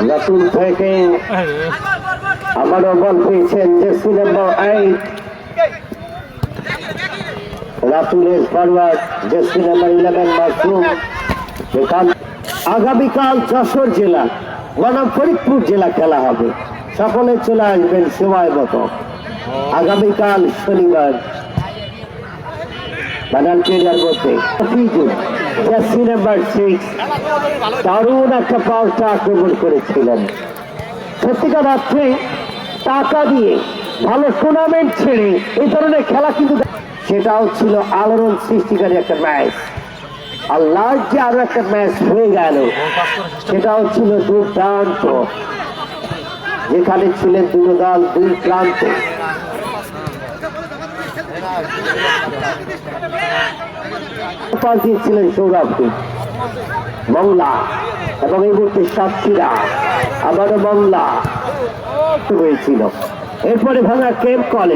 রাতুল থেকে আবারও বল পেয়েছেন জার্সি নাম্বার 8 রাতুলের ফরওয়ার্ড জার্সি নাম্বার 11 মাসুম। আগামীকাল যশোর জেলা বনাম ফরিদপুর জেলা খেলা হবে, সকলে চলে আসবেন সময় মতো। আগামীকাল শনিবার বানান পেরিয়ার মধ্যে জার্সি নাম্বার 6 দারুণ একটা পাল্টা আক্রমণ করেছিলেন। সত্যিকার অর্থে টাকা দিয়ে ভালো টুর্নামেন্ট ছেড়ে এই ধরনের খেলা কিন্তু সেটাও ছিল আলোড়ন সৃষ্টিকারী একটা ম্যাচ। আর লাস্ট যে আরো একটা ম্যাচ হয়ে গেল সেটাও ছিল দুর্দান্ত, যেখানে ছিলেন দুটো দল দুই প্রান্তে। দিয়েছিলেন সৌরভকে মংলা এবং এই মুহূর্তে সাতক্ষীরা আবারও মংলা হয়েছিল। এরপরে ভাঙা কেম কলেজ।